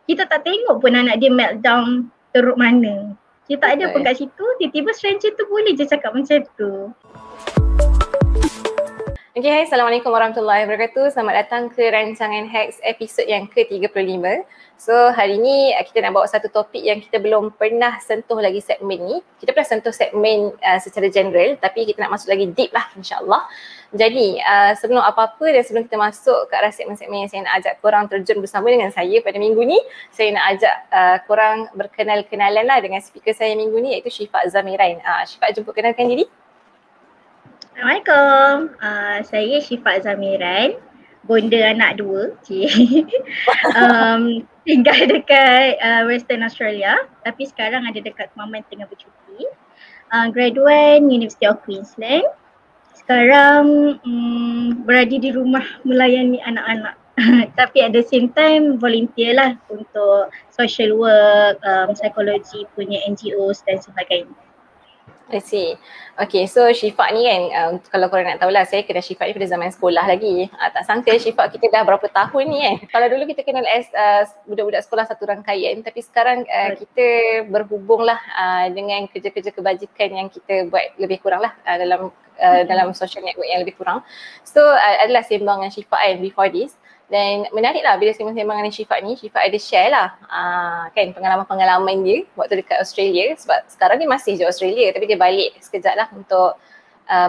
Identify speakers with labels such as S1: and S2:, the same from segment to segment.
S1: kita tak tengok pun anak dia meltdown teruk mana. Kita tak ada pun kat situ, tiba-tiba stranger tu boleh je cakap macam tu.
S2: Okay, hai, Assalamualaikum warahmatullahi wabarakatuh. Selamat datang ke rancangan Hacks episod yang ke-35. So, hari ni kita nak bawa satu topik yang kita belum pernah sentuh lagi segmen ni. Kita pernah sentuh segmen secara general, tapi kita nak masuk lagi deep lah, insyaAllah. Jadi, sebelum apa-apa dan sebelum kita masuk ke arah segmen-segmen yang saya nak ajak korang terjun bersama dengan saya pada minggu ni, saya nak ajak korang berkenal-kenalan lah dengan speaker saya minggu ni, iaitu Syifa Zamirain. Syifa, jemput kenalkan diri.
S1: Assalamualaikum, saya Syifa Zamirain, bonda anak dua, tinggal dekat Western Australia tapi sekarang ada dekat Kuantan tengah bercuti. Graduate University of Queensland. Sekarang berada di rumah melayani anak-anak tapi at the same time volunteer lah untuk social work, psikologi punya NGOs dan sebagainya.
S2: I see. Okay, so Syifa ni kan, kalau korang nak tahulah, saya kenal Syifa ni pada zaman sekolah lagi. Tak sangka Syifa kita dah berapa tahun ni kan. Kalau dulu kita kenal as budak-budak sekolah satu rangkaian, tapi sekarang kita berhubung lah dengan kerja-kerja kebajikan yang kita buat lebih kurang lah dalam social network yang lebih kurang. So adalah sembang dengan Syifa kan before this. Dan menarik lah bila sembang-sembang dengan Syifa ni, Syifa ada share lah kan pengalaman-pengalaman dia waktu dekat Australia, sebab sekarang ni masih je Australia tapi dia balik sekejap lah untuk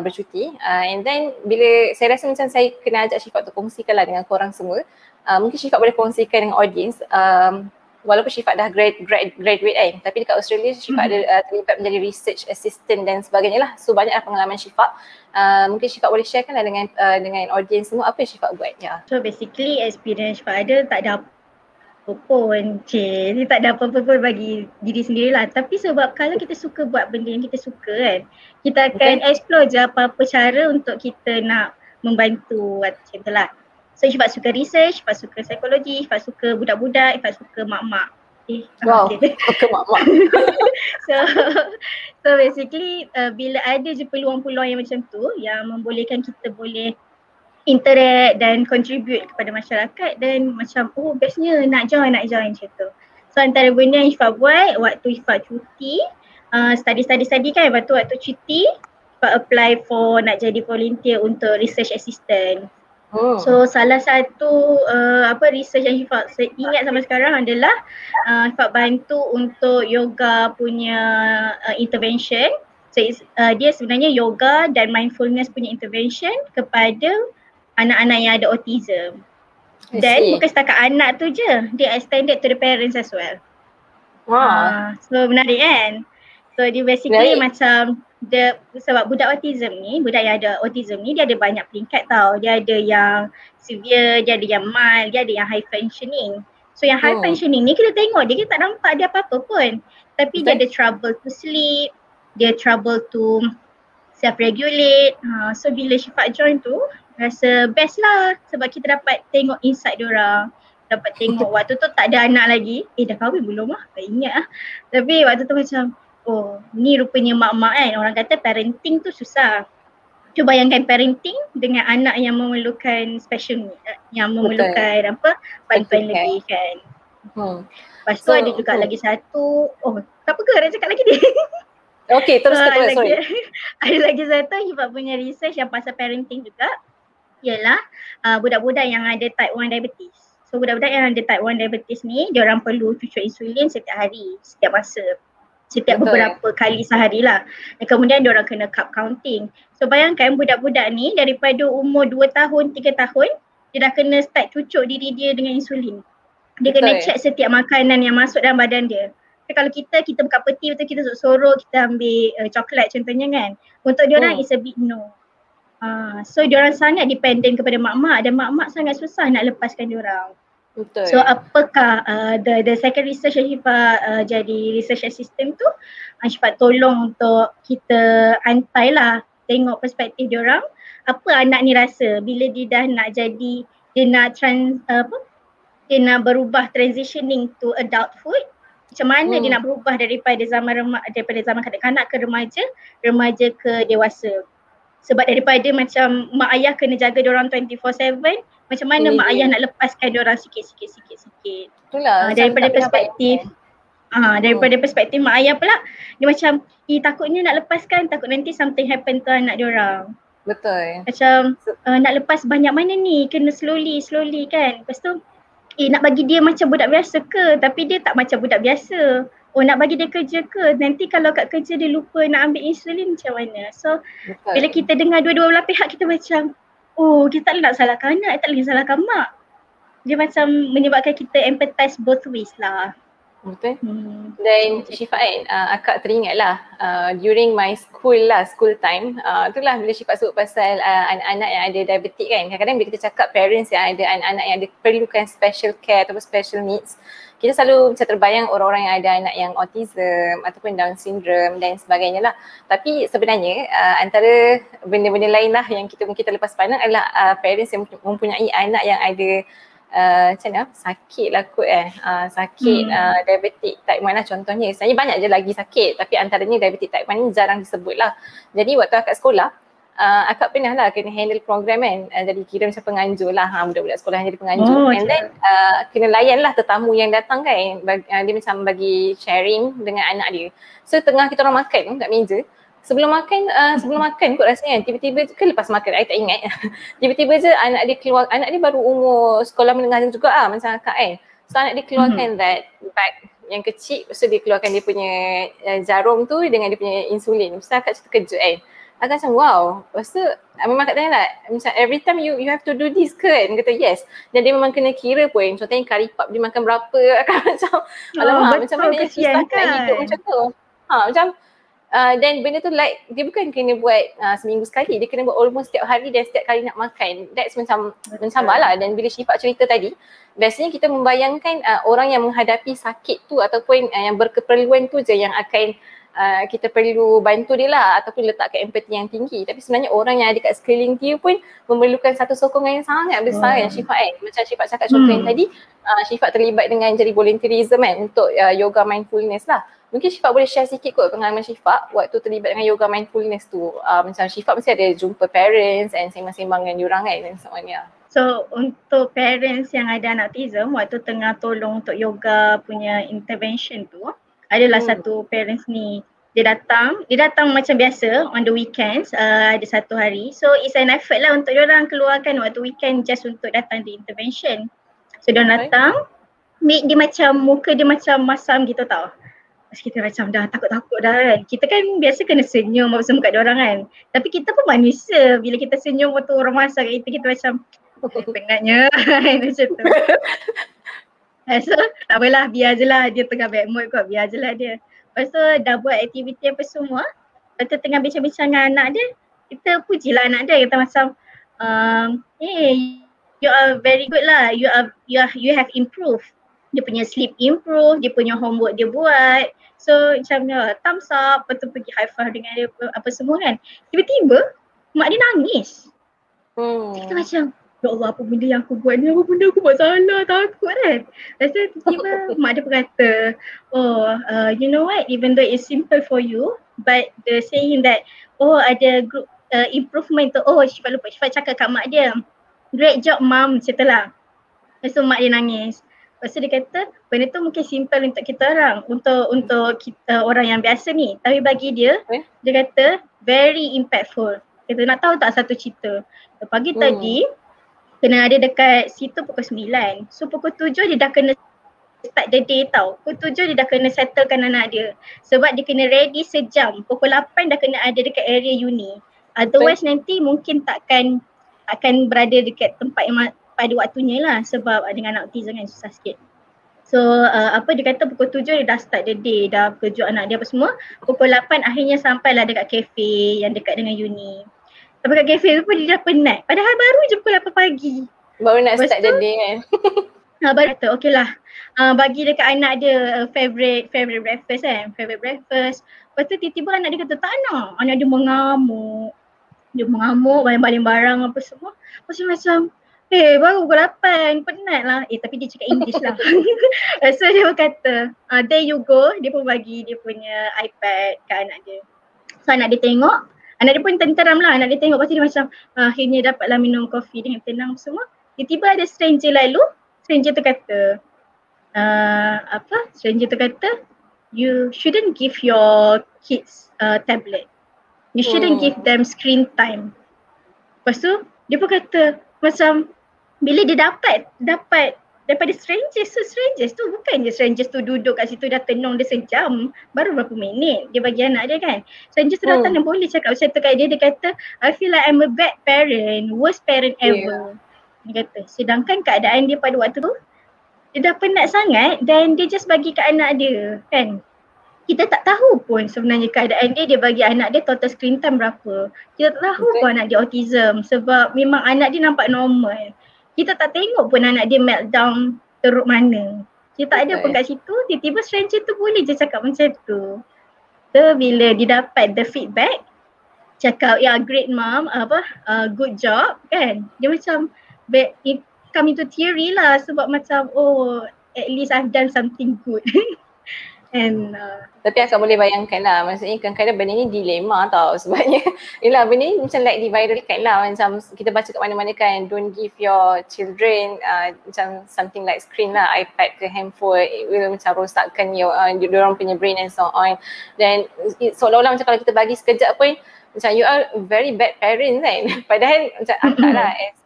S2: bercuti. And then bila saya rasa macam saya kena ajak Syifa untuk kongsikan lah dengan korang semua, mungkin Syifa boleh kongsikan dengan audience. Walaupun Syifa dah graduate kan, tapi dekat Australia Syifa ada terlibat menjadi research assistant dan sebagainya lah. So banyaklah pengalaman Syifa. Mungkin Syifa boleh sharekan lah dengan audience semua apa yang Syifa buat.
S1: So basically experience Syifa ada tak ada apa pun, ni tak ada apa-apa pun bagi diri sendirilah. Tapi sebab kalau kita suka buat benda yang kita suka kan, kita akan explore je apa-apa cara untuk kita nak membantu macam tu lah. So Syifa suka research, Syifa suka psikologi, Syifa suka budak-budak, Syifa suka mak-mak.
S2: Wow, suka mak-mak.
S1: So basically bila ada je peluang-peluang yang macam tu yang membolehkan kita boleh interact dan contribute kepada masyarakat, dan macam bestnya nak join macam tu. So antara benda yang Syifa buat waktu Syifa cuti, study kan, waktu cuti Syifa apply for nak jadi volunteer untuk research assistant. So salah satu research yang saya ingat sampai sekarang adalah Syifa bantu untuk yoga punya intervention. So dia sebenarnya yoga dan mindfulness punya intervention kepada anak-anak yang ada autism. Dan bukan setakat anak tu je, dia extended to the parents as well.
S2: Wow.
S1: So menarik kan? So dia basically macam sebab budak autism ni, budak yang ada autism ni dia ada banyak peringkat tau. Dia ada yang severe, dia ada yang mild, dia ada yang high functioning. So yang high functioning ni kita tengok dia tak nampak dia apa-apa pun. Tapi dia ada trouble to sleep, dia trouble to self-regulate. So bila Syifa join tu rasa best lah sebab kita dapat tengok insight diorang. Dapat tengok waktu tu tak ada anak lagi. Dah kahwin belum lah, tak ingat lah. Tapi waktu tu macam ni rupanya mak-mak kan, orang kata parenting tu susah. Cuba bayangkan parenting dengan anak yang memerlukan special need, yang memerlukan bantuan lebih kan. Lepas tu ada juga lagi satu, tak apa ke nak cakap lagi dia?
S2: Okay, terus sorry.
S1: Ada lagi satu Syifa punya research yang pasal parenting juga, ialah budak-budak yang ada type 1 diabetes. So budak-budak yang ada type 1 diabetes ni, diorang perlu cucuk insulin setiap hari, setiap masa. Setiap beberapa kali sehari lah. Dan kemudian diorang kena carb counting. So bayangkan budak-budak ni daripada umur 2 tahun, 3 tahun, dia dah kena start cucuk diri dia dengan insulin. Dia kena check setiap makanan yang masuk dalam badan dia. So, kalau kita buka peti betul, kita sorok, kita ambil coklat contohnya kan. Untuk diorang is a big no. So diorang sangat dependent kepada mak-mak dan mak-mak sangat susah nak lepaskan diorang.
S2: Betul.
S1: So apakah the second research yang Syifa jadi research assistant tu, Syifa tolong untuk kita antai lah, tengok perspektif diorang, apa anak ni rasa bila dia dah nak jadi, dia nak berubah transitioning to adulthood. Macam mana dia nak berubah daripada zaman kanak-kanak ke remaja ke dewasa. Sebab daripada macam mak ayah kena jaga diorang 24/7, macam mana mak ayah nak lepaskan diorang sikit-sikit.
S2: Itulah, macam
S1: Daripada
S2: tak pernah
S1: perspektif daripada perspektif mak ayah pula, dia macam takutnya nak lepaskan, takut nanti something happen to anak diorang.
S2: Betul.
S1: Macam nak lepas banyak mana ni, kena slowly kan. Lepas tu nak bagi dia macam budak biasa ke, tapi dia tak macam budak biasa. Oh, nak bagi dia kerja ke, nanti kalau kat kerja dia lupa nak ambil insulin macam mana. So bila kita dengar dua-dua belah pihak, kita macam kita tak boleh nak salahkan anak, tak boleh salahkan mak. Dia macam menyebabkan kita empathize both ways lah.
S2: Betul. Dan Syifa kan, akak teringat lah during my school time, itulah bila Syifa sebut pasal anak-anak yang ada diabetik kan. Kadang-kadang bila kita cakap parents yang ada anak-anak yang ada perlukan special care atau special needs, kita selalu macam terbayang orang-orang yang ada anak yang autism ataupun Down syndrome dan sebagainya lah. Tapi sebenarnya antara benda-benda lain lah yang kita lepas pandang adalah parents yang mempunyai anak yang ada macam mana, sakit lah kot sakit diabetik type 1 lah contohnya. Sebenarnya banyak je lagi sakit, tapi antaranya diabetik type 1 ni jarang disebut lah. Jadi waktu akak sekolah, akak pernah lah kena handle program kan, jadi kira macam penganjur lah, budak-budak sekolah yang jadi penganjur. And then kena layan lah tetamu yang datang kan, dia macam bagi sharing dengan anak dia. So tengah kita orang makan kat meja, sebelum makan kot rasanya, tiba-tiba ke lepas makan, I tak ingat. Tiba-tiba je anak dia baru umur sekolah menengah juga macam akak kan. So anak dia keluarkan that bag yang kecil, so dia keluarkan dia punya jarum tu dengan dia punya insulin. So akak terkejut kan. Akak macam wow. Lepas tu memang akak tanya lah, macam every time you have to do this ke kan? Kata yes. Dan dia memang kena kira pun, contohnya kari pap dia makan berapa. Akak macam alamak, macam mana dia susah nak hidup macam tu. Macam dan benda tu like dia bukan kena buat seminggu sekali, dia kena buat almost setiap hari dan setiap kali nak makan. That's macam mencabar lah. Dan bila Syifa cerita tadi, biasanya kita membayangkan orang yang menghadapi sakit tu ataupun yang berkeperluan tu je yang akan kita perlu bantu dia lah ataupun letakkan empathy yang tinggi. Tapi sebenarnya orang yang ada kat sekeliling dia pun memerlukan satu sokongan yang sangat besar yang Syifa kan. Macam Syifa cakap contoh yang tadi, Syifa terlibat dengan jadi volunteerism kan untuk yoga mindfulness lah. Mungkin Syifa boleh share sikit kot pengalaman Syifa waktu terlibat dengan yoga mindfulness tu. Macam Syifa mesti ada jumpa parents and sembang-sembang dengan diorang kan dan semuanya.
S1: So untuk parents yang ada anak autism, waktu tengah tolong untuk yoga punya intervention tu, adalah satu parents ni, dia datang macam biasa on the weekends, ada satu hari. So it's an effort lah untuk diorang keluarkan waktu weekend just untuk datang di intervention. So diorang datang, dia macam muka dia macam masam gitu tau. Terus kita macam dah takut-takut dah kan. Kita kan biasa kena senyum apa semua kat diorang kan. Tapi kita pun manusia. Bila kita senyum waktu orang masak kat kita macam penatnya macam tu. So tak apalah, biar je lah dia tengah bad mood kot, biar je lah dia. Lepas tu dah buat aktiviti apa semua. Lepas tu tengah bincang-bincang dengan anak dia, kita pujilah anak dia. Kita macam you are very good lah, you have improved. Dia punya sleep improve, dia punya homework dia buat. So macam thumbs up, lepas tu pergi high five dengan dia apa semua kan. Tiba-tiba mak dia nangis. Kita macam, ya Allah apa benda yang aku buat ni, apa benda aku buat salah, takut kan. Lepas tu tiba-tiba mak dia berkata, you know what, even though it's simple for you, but the saying that, ada group improvement tu, Syifa cakap kat mak dia, great job mom, macam tu lah. Lepas tu mak dia nangis. Lepas tu dia kata benda tu mungkin simple untuk kita orang, untuk kita orang yang biasa ni. Tapi bagi dia, dia kata very impactful. Kita nak tahu tak satu cerita. Pagi tadi, kena ada dekat situ pukul 9. So pukul 7 dia dah kena start the day tau. Pukul 7 dia dah kena settlekan anak dia. Sebab dia kena ready sejam. Pukul 8 dah kena ada dekat area uni. Otherwise nanti mungkin takkan berada dekat tempat yang pada waktunya lah, sebab dengan anak autism kan susah sikit. So dia kata pukul 7 dia dah start the day, dah kejut anak dia apa semua. Pukul 8 akhirnya sampailah dekat kafe yang dekat dengan uni. Tapi kat kafe tu pun dia dah penat. Padahal baru je pukul 8 pagi.
S2: Baru nak start the day kan.
S1: Baru kata okey lah, bagi dekat anak dia favorite breakfast kan. Favorite breakfast. Lepas tu tiba-tiba anak dia kata tak nak. Anak dia mengamuk. Dia mengamuk, baling-baling barang apa semua. Lepas tu macam baru pukul 8, penat lah. Tapi dia cakap English lah. So dia berkata, there you go. Dia pun bagi dia punya iPad kat anak dia. So anak dia tengok, Anak dia pun tenteram lah, anak dia tengok pasti dia macam akhirnya dapatlah minum kopi dengan tenang semua. Tiba-tiba ada stranger lalu, stranger tu kata, stranger tu kata, you shouldn't give your kids tablet. You shouldn't give them screen time. Lepas tu dia pun kata macam bila dia dapat daripada strangers tu bukan je strangers tu duduk kat situ dah tenung dia sejam, baru berapa minit dia bagi anak dia kan. Strangers tu datang dan boleh cakap macam tu kat dia, dia kata I feel like I'm a bad parent, worst parent ever. Dia kata sedangkan keadaan dia pada waktu tu dia dah penat sangat dan dia just bagi kat anak dia kan. Kita tak tahu pun sebenarnya keadaan dia bagi anak dia total screen time berapa. Kita tak tahu pun anak dia autism sebab memang anak dia nampak normal. Kita tak tengok pun anak dia meltdown teruk mana. Kita tak ada pun kat situ, tiba-tiba stranger tu boleh je cakap macam tu. So bila dia dapat the feedback, cakap great mom, good job kan. Dia macam come into theory lah sebab macam at least I've done something good. And
S2: tapi akak boleh bayangkan lah, maksudnya kadang-kadang benda ni dilema tau sebabnya yelah benda ni macam like diviralkan lah, macam kita baca kat mana-mana kan, don't give your children macam something like screen lah, iPad ke handphone, it will macam rosakkan diorang punya brain and so on. Dan seolah-olah macam kalau kita bagi sekejap pun macam you are very bad parents kan. Padahal macam akak lah as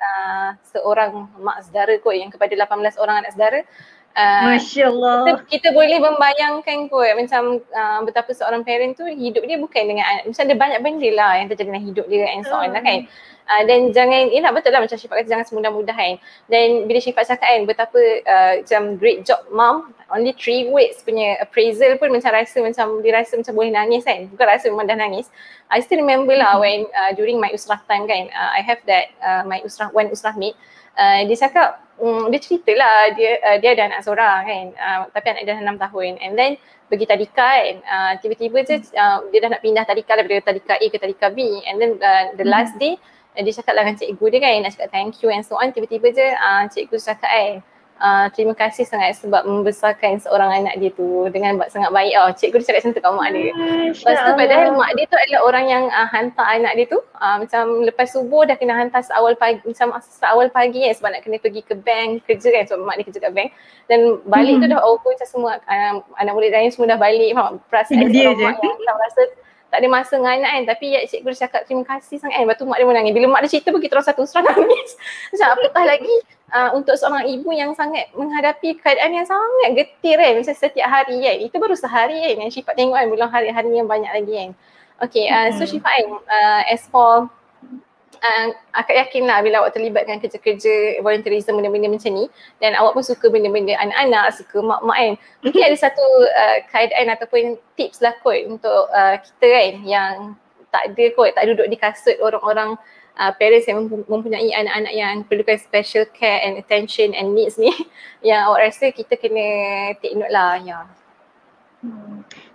S2: seorang mak saudara kot yang kepada 18 orang anak saudara,
S1: Masya Allah.
S2: Kita boleh membayangkan kot macam betapa seorang parent tu hidup dia bukan dengan anak. Macam ada banyak benda lah yang terjadi dalam hidup dia and so on lah kan. Dan jangan, betul lah macam Syifa kata jangan semudah-mudah kan. Dan bila Syifa cakap kan betapa macam great job mom, only 3 weeks punya appraisal pun macam rasa macam dia rasa macam boleh nangis kan. Bukan rasa memang dah nangis. I still remember lah when during my usrah time kan, I have that my one usrah mate. Dia cakap, dia cerita lah dia ada anak seorang kan, tapi anak dia dah 6 tahun and then pergi tadika kan, tiba-tiba je dia dah nak pindah tadika daripada tadika A ke tadika B and then the last day dia cakap lah dengan cikgu dia kan, nak cakap thank you and so on, tiba-tiba je cikgu cakap terima kasih sangat sebab membesarkan seorang anak dia tu dengan sangat baik. Cikgu dia cakap macam tu kat mak dia. Lepas tu padahal mak dia tu adalah orang yang hantar anak dia tu macam lepas subuh dah kena hantar seawal pagi kan, sebab nak kena pergi ke bank kerja kan, sebab mak dia kerja kat bank, dan balik tu dah macam semua anak murid lain semua dah balik. Perasaan seorang mak yang macam rasa tak ada masa dengan anak kan, tapi cikgu dia cakap terima kasih sangat kan. Lepas tu mak dia menangis. Bila mak dia cerita pun kita orang satu serang nangis. Macam apatah lagi untuk seorang ibu yang sangat menghadapi keadaan yang sangat getir kan, macam setiap hari kan. Itu baru sehari kan yang Syifa tengok kan, belum hari-hari yang banyak lagi kan. Okay, so Syifa kan as for akak yakin lah bila awak terlibat dengan kerja-kerja volunteerism, benda-benda macam ni, dan awak pun suka benda-benda anak-anak, suka mak-mak kan, mungkin ada satu keadaan ataupun tips lah kot untuk kita kan yang tak duduk di kasut orang-orang parents yang mempunyai anak-anak yang perlukan special care and attention and needs ni, yang awak rasa kita kena take note lah.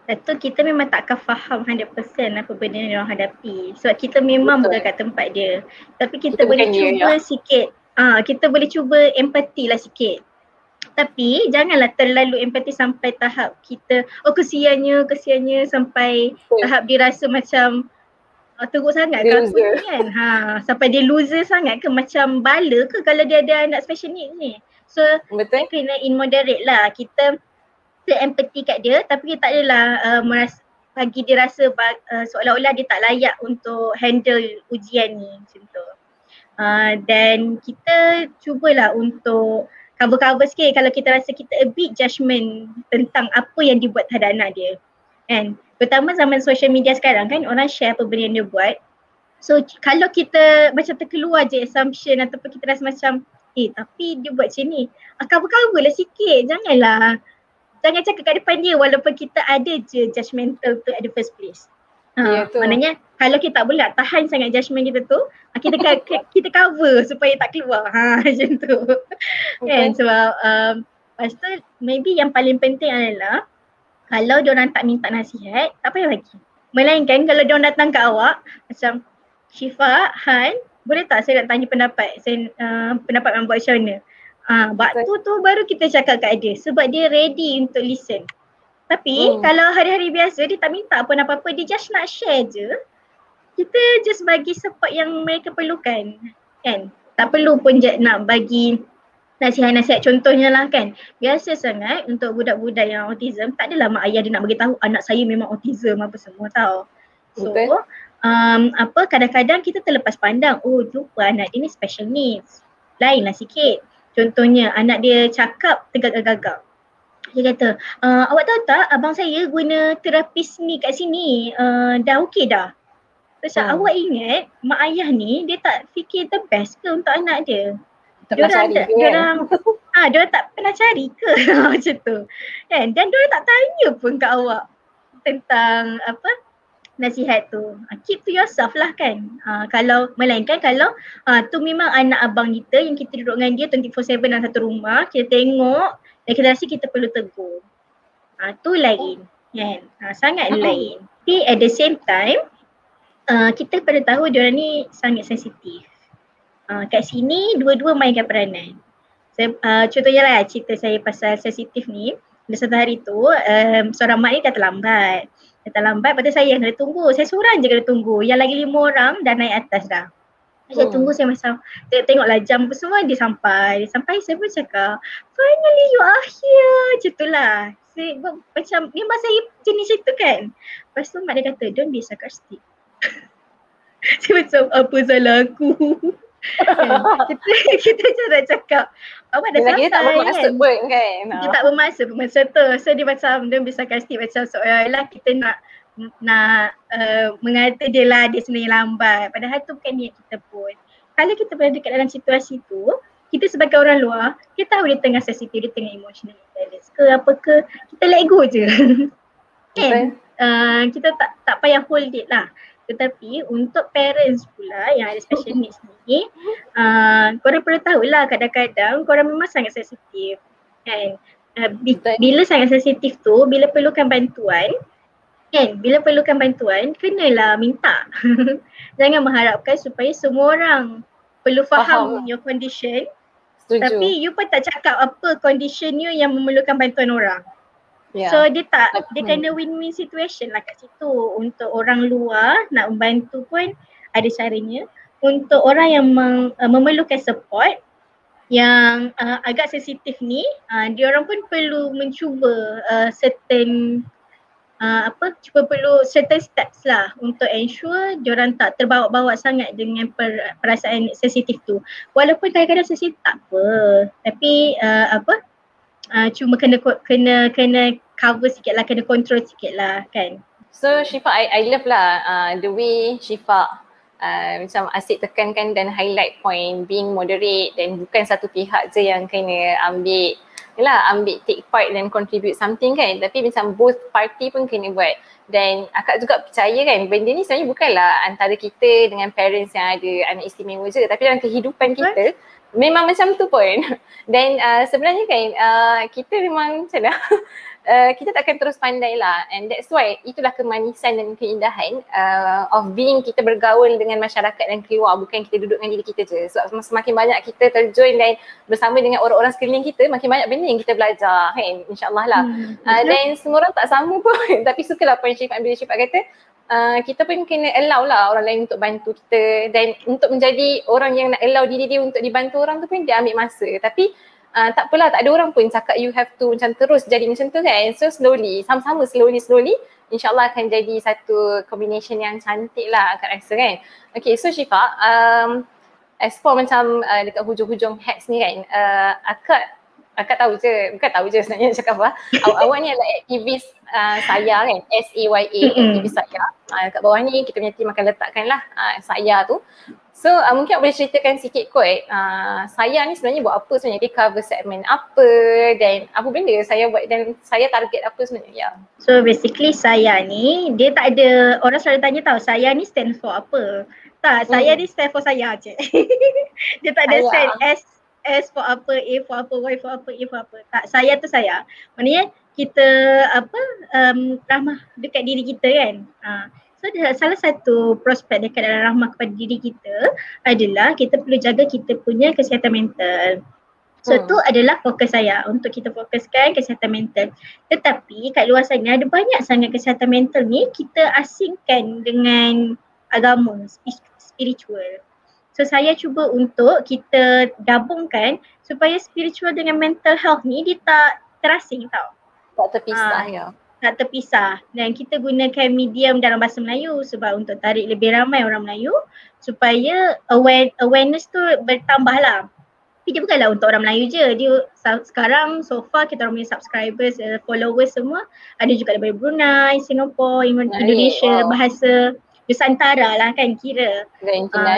S1: Satu, kita memang takkan faham 100% apa benda yang orang hadapi sebab kita memang bukan kat tempat dia, tapi kita boleh cuba sikit, kita boleh cuba empati lah sikit, tapi janganlah terlalu empati sampai tahap kita kesiannya sampai tahap dia rasa macam teruk sangat ke apa kan, sampai dia loser sangat ke, macam bala ke kalau dia ada anak special needs ni. So kita kena in moderate lah, kita empati kat dia tapi kita tak adalah bagi dia rasa seolah-olah dia tak layak untuk handle ujian ni macam tu. Dan kita cubalah untuk cover sikit kalau kita rasa kita a bit judgement tentang apa yang dibuat terhadap anak dia kan. Pertama zaman social media sekarang kan, orang share apa benda yang dia buat. So kalau kita macam terkeluar je assumption ataupun kita rasa macam tapi dia buat macam ni, cover lah sikit, jangan cakap kat depan dia walaupun kita ada je judgemental tu at the first place. Maknanya kalau kita tak boleh tahan sangat judgement kita tu, kita cover supaya tak keluar. Macam tu. Kan, sebab lepas tu maybe yang paling penting adalah kalau diorang tak minta nasihat, tak payah bagi. Melainkan kalau diorang datang ke awak macam Syifa, Han, boleh tak saya nak tanya pendapat, pendapat yang buat macam mana? Waktu tu baru kita cakap kat dia sebab dia ready untuk listen. Tapi kalau hari-hari biasa dia tak minta pun apa-apa, dia just nak share je, kita just bagi support yang mereka perlukan kan. Tak perlu pun nak bagi nasihat-nasihat, contohnya lah kan, biasa sangat untuk budak-budak yang autism, tak adalah mak ayah dia nak beritahu anak saya memang autism apa semua tau. So kadang-kadang kita terlepas pandang, oh lupa anak dia ni special needs, lain lah sikit. Contohnya anak dia cakap tergagap-gagap, dia kata, awak tahu tak abang saya guna terapis ni kat sini, dah okey dah. Terus awak ingat mak ayah ni dia tak fikir the best ke untuk anak dia? Diorang tak pernah cari ke macam tu kan, dan diorang tak tanya pun kat awak tentang nasihat tu. Keep to yourself lah kan. Melainkan kalau tu memang anak abang kita yang kita duduk dengan dia 24/7 dalam satu rumah, kita tengok dan kita rasa kita perlu tegur. Tu lain kan, sangat lain. Tapi at the same time kita perlu tahu diorang ni sangat sensitif. Kat sini dua-dua mainkan peranan. Contohnya lah cerita saya pasal sensitif ni. Ada satu hari tu seorang mak ni dah terlambat. Lepas tu saya yang kena tunggu. Saya seorang je kena tunggu. Yang lagi 5 orang dah naik atas dah. Saya tunggu, saya macam tengoklah jam apa semua, dia sampai, saya pun cakap, finally you are here. Macam tu lah. Macam memang saya jenis itu kan. Lepas tu mak dia kata, don't be sarcastic. Saya macam, apa salah aku? kita je nak cakap awak dah sampai
S2: kita tak bermaksud pun kan.
S1: Kita tak bermaksud pun macam tu. So dia macam dia bisa sarcastic macam seolah-olah kita nak mengata dia lah dia sebenarnya lambat. Padahal tu bukan niat kita pun. Kalau kita berada dekat dalam situasi tu, kita sebagai orang luar, kita tahu dia tengah sensitif, dia tengah emotional imbalance ke apa ke, kita let go je. Kan? Kita tak payah hold it lah. Tetapi untuk parents pula yang ada special needs ni, korang perlu tahulah kadang-kadang korang memang sangat sensitif kan. Bila sangat sensitif tu, bila perlukan bantuan kan, kenalah minta. Jangan mengharapkan supaya semua orang perlu faham your condition. Setuju. Tapi you pun tak cakap apa condition you yang memerlukan bantuan orang. Yeah. So dia kena win-win situation lah kat situ. Untuk orang luar nak membantu pun ada caranya. Untuk orang yang memerlukan support yang agak sensitif ni, diorang pun perlu mencuba certain steps lah untuk ensure diorang tak terbawa-bawa sangat dengan perasaan sensitif tu. Walaupun kadang-kadang sensitif tak apa, tapi cuma kena cover sikit lah, kena control sikit lah kan.
S2: So Syifa, I love lah the way Syifa macam asyik tekankan dan highlight point being moderate, dan bukan satu pihak je yang kena ambil take part dan contribute something kan, tapi macam both party pun kena buat. Dan akak juga percaya kan, benda ni sebenarnya bukanlah antara kita dengan parents yang ada anak istimewa je, tapi dalam kehidupan kita memang macam tu pun. Dan sebenarnya kan kita memang macam mana kita takkan terus pandai lah, and that's why itulah kemanisan dan keindahan of being kita bergaul dengan masyarakat dan keluar, bukan kita duduk dengan diri kita je. Sebab semakin banyak kita terjoin dan bersama dengan orang-orang sekeliling kita, makin banyak benda yang kita belajar kan, insyaAllah lah. Dan semua orang tak sama pun tapi sukalah point Syifa bila Syifa kata kita pun kena allow lah orang lain untuk bantu kita, dan untuk menjadi orang yang nak allow diri dia untuk dibantu orang tu pun dia ambil masa. Tapi tak apalah, tak ada orang pun cakap you have to macam terus jadi macam tu kan. So slowly, sama-sama slowly insyaAllah akan jadi satu combination yang cantik lah akak rasa kan. Okay, so Syifa, as for macam dekat hujung-hujung hacks ni kan, akak tahu je, bukan tahu je sebenarnya cakap apa. Awak ni adalah aktivis Saya kan, SAYA, aktivis Saya. Kat bawah ni kita punya team akan letakkan lah Saya tu. So mungkin awak boleh ceritakan sikit kot, Saya ni sebenarnya buat apa sebenarnya, dia cover segmen apa dan apa benda Saya buat, dan Saya target apa sebenarnya? Yeah.
S1: So basically Saya ni, dia tak ada, orang selalu tanya tahu Saya ni stand for apa. Tak, Saya ni stand for saya je. Dia tak ada stand S for apa, A for apa, Y for apa, A for apa. Tak, saya tu saya. Maknanya kita rahmah dekat diri kita kan. So salah satu prospek dekat dalam rahmah kepada diri kita adalah kita perlu jaga kita punya kesihatan mental. So tu adalah fokus saya, untuk kita fokuskan kesihatan mental. Tetapi kat luar sana ada banyak sangat kesihatan mental ni kita asingkan dengan agama, spiritual. So saya cuba untuk kita gabungkan supaya spiritual dengan mental health ni dia tak terasing tau.
S2: Tak terpisah ya.
S1: Tak terpisah, dan kita gunakan medium dalam bahasa Melayu sebab untuk tarik lebih ramai orang Melayu supaya awareness tu bertambah lah. Tapi dia bukanlah untuk orang Melayu je, dia sekarang so far kita orang punya subscribers, followers semua ada juga daripada Brunei, Singapore, Indonesia, bahasa Nusantara lah kan kira.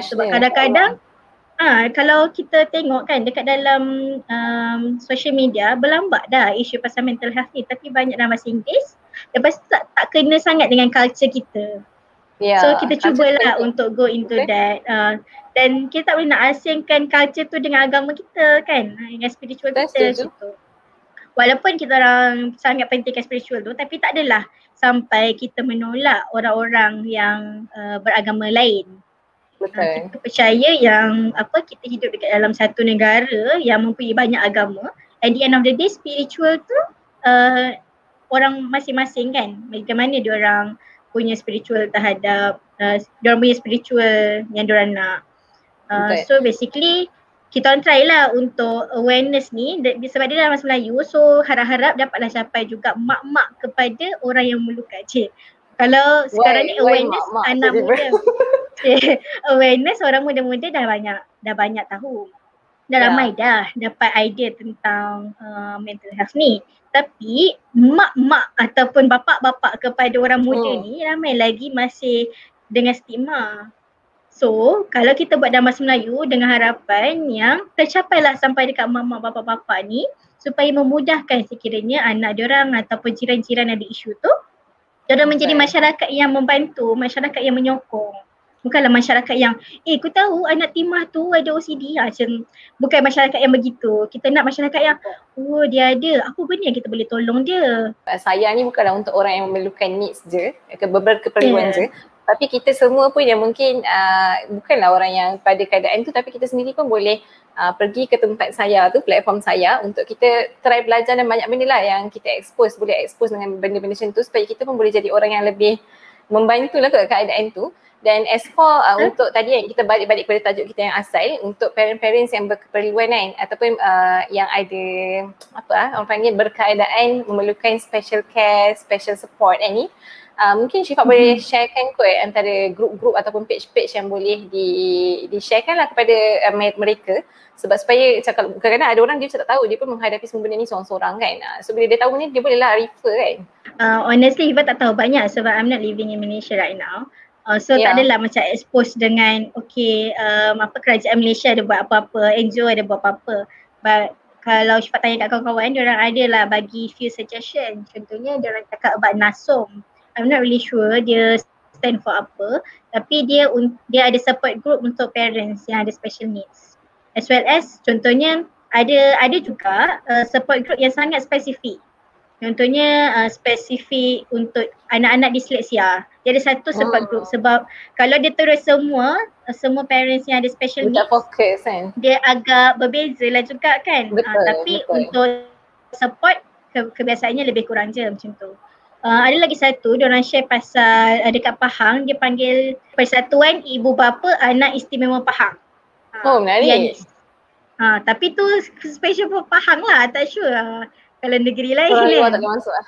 S1: Sebab kadang-kadang kalau kita tengok kan dekat dalam social media berlambak dah isu pasal mental health ni, tapi banyak dalam bahasa Inggeris, lepas tu tak kena sangat dengan culture kita. So kita cubalah untuk go into that, dan kita tak boleh nak asingkan culture tu dengan agama kita kan, dengan spiritual kita gitu. Walaupun kita orang sangat pentingkan spiritual tu, tapi tak adalah sampai kita menolak orang-orang yang beragama lain.
S2: Betul.
S1: Kita percaya yang kita hidup dekat dalam satu negara yang mempunyai banyak agama. At the end of the day, spiritual tu orang masing-masing kan, bagaimana diorang punya spiritual terhadap diorang punya spiritual yang diorang nak. So basically kita orang try lah untuk awareness ni sebab dia dalam bahasa Melayu, so harap-harap dapatlah capai juga mak-mak kepada orang yang memerlukan. Kalau sekarang ni awareness anak muda awareness orang muda-muda dah banyak tahu. Dah ramai dah dapat idea tentang mental health ni. Tapi mak-mak ataupun bapak-bapak kepada orang muda ni ramai lagi masih dengan stigma. So kalau kita buat dalam bahasa Melayu dengan harapan yang tercapailah sampai dekat mak-mak bapak-bapak ni supaya memudahkan sekiranya anak diorang ataupun jiran-jiran ada isu tu, diorang menjadi masyarakat yang membantu, masyarakat yang menyokong. Bukanlah masyarakat yang aku tahu anak Timah tu ada OCD macam, bukan masyarakat yang begitu. Kita nak masyarakat yang dia ada, apa benda yang kita boleh tolong dia.
S2: Sayang ni bukanlah untuk orang yang memerlukan needs je, berkeperluan je. Tapi kita semua pun yang mungkin bukanlah orang yang pada keadaan tu, tapi kita sendiri pun boleh pergi ke tempat saya tu, platform saya, untuk kita try belajar dan banyak benda lah yang kita boleh expose dengan benda-benda macam tu supaya kita pun boleh jadi orang yang lebih membantu lah ke keadaan tu. Dan as for untuk tadi kan kita balik pada tajuk kita yang asal, untuk parent-parents yang berkeperluan kan, ataupun yang ada orang panggil berkeadaan memerlukan special care, special support ni, mungkin Syifa boleh sharekan kot antara grup-grup ataupun page-page yang boleh di-sharekan lah kepada mereka, sebab supaya kadang-kadang ada orang dia tak tahu, dia pun menghadapi semua benda ni seorang-seorang kan. So bila dia tahu ni dia bolehlah refer kan.
S1: Honestly Syifa tak tahu banyak sebab I'm not living in Malaysia right now. So tak adalah macam expose dengan kerajaan Malaysia ada buat apa-apa, NGO ada buat apa-apa. But kalau Syifa tanya kat kawan-kawan, diorang adalah bagi few suggestion. Contohnya diorang cakap about NASOM. I'm not really sure dia stand for apa, tapi dia ada support group untuk parents yang ada special needs. As well as contohnya ada juga support group yang sangat spesifik. Contohnya spesifik untuk anak-anak disleksia. Dia ada satu support group sebab kalau dia terus semua parents yang ada special needs,
S2: fokus kan,
S1: dia agak berbeza lah juga kan. Tapi untuk support kebiasaannya lebih kurang je macam tu. Ada lagi satu, diorang share pasal dekat Pahang, dia panggil Persatuan Ibu Bapa Anak Istimewa Pahang.
S2: Menarik.
S1: Tapi tu special for Pahang lah, tak sure kalau negeri lain.
S2: Orang luar tak boleh masuk lah.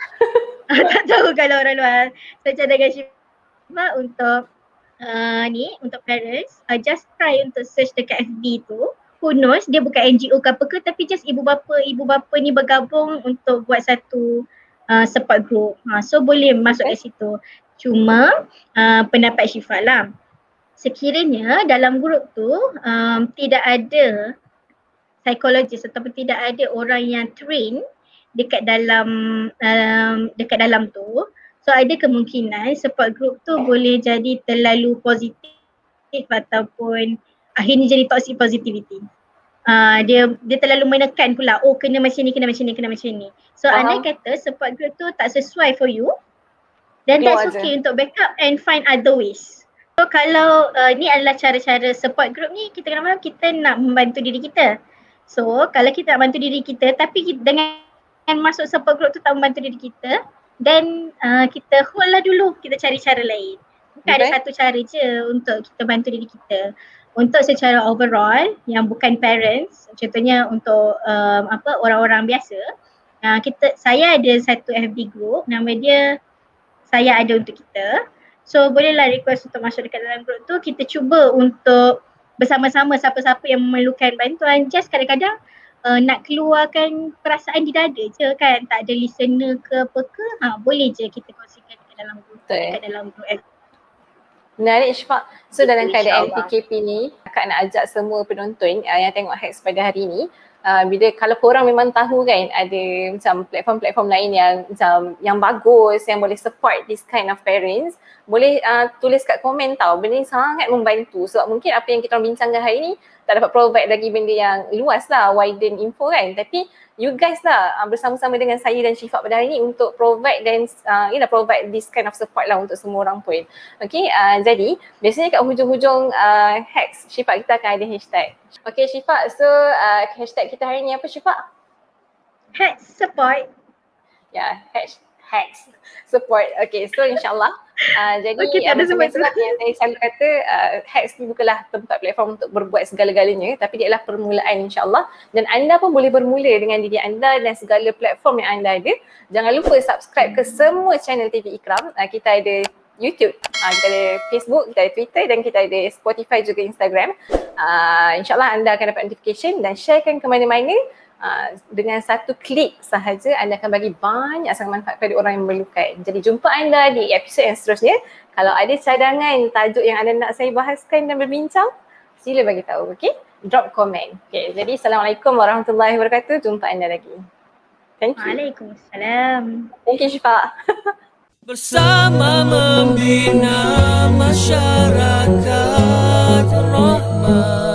S1: Tak tahu kalau orang luar. So cadangkan Syifa untuk untuk parents, just try untuk search dekat FB tu. Who knows, dia bukan NGO ke apa ke, tapi just ibu bapa ni bergabung untuk buat satu support group. So boleh masuk kat situ. Cuma pendapat Syifa lah, sekiranya dalam grup tu tidak ada psikologis ataupun tidak ada orang yang train dekat dalam tu, so ada kemungkinan support group tu boleh jadi terlalu positif ataupun akhirnya jadi toxic positivity. Dia terlalu menekan pula, kena macam ni. So andai kata support group tu tak sesuai for you, then that's okay untuk backup and find other ways. So kalau ni adalah cara-cara support group ni, kita kena faham kita nak membantu diri kita. So kalau kita nak bantu diri kita tapi dengan masuk support group tu tak membantu diri kita, then kita hold lah dulu, kita cari cara lain. Kita ada satu cara je untuk kita bantu diri kita. Untuk secara overall yang bukan parents, contohnya untuk orang-orang biasa, saya ada satu FB group, nama dia Saya Ada Untuk Kita. So bolehlah request untuk masuk dekat dalam group tu. Kita cuba untuk bersama-sama siapa-siapa yang memerlukan bantuan. Just kadang-kadang nak keluarkan perasaan di dada je kan, tak ada listener ke apa ke, boleh je kita kongsikan dekat dalam group. Dekat dalam group FB.
S2: Menarik Syifaq. So dalam keadaan PKP ni, Kak nak ajak semua penonton yang tengok Hacks pada hari ni, bila kalau korang memang tahu kan ada macam platform-platform lain yang macam yang bagus, yang boleh support this kind of parents, boleh tulis kat komen tau. Benda ni sangat membantu sebab mungkin apa yang kita orang bincangkan hari ni tak dapat provide lagi benda yang luas lah, widen info kan. Tapi you guys lah bersama-sama dengan saya dan Syifaq pada hari ni untuk provide dan provide this kind of support lah untuk semua orang pun. Okay, jadi biasanya kat hujung-hujung Hacks, Syifaq kita akan ada hashtag. Okay Syifaq, so hashtag kita hari ni apa Syifaq?
S1: Hacks support.
S2: Ya, Hacks support. Okay, so insyaAllah jadi sebab yang saya selalu kata Hacks ni bukanlah tempat platform untuk berbuat segala-galanya, tapi dia adalah permulaan insyaAllah, dan anda pun boleh bermula dengan diri anda dan segala platform yang anda ada. Jangan lupa subscribe ke semua channel TV Ikram. Kita ada YouTube, kita ada Facebook, kita ada Twitter, dan kita ada Spotify juga Instagram. InsyaAllah anda akan dapat notification dan sharekan ke mana-mana. Dengan satu klik sahaja anda akan bagi banyak sangat manfaat pada orang yang memerlukan. Jadi jumpa anda di episod yang seterusnya. Kalau ada cadangan tajuk yang anda nak saya bahaskan dan berbincang, sila bagi tahu, okey? Drop komen. Okey, jadi Assalamualaikum warahmatullahi wabarakatuh. Jumpa anda lagi. Thank you.
S1: Waalaikumsalam.
S2: Thank you Syifaq.
S3: Bersama membina masyarakat rahmat.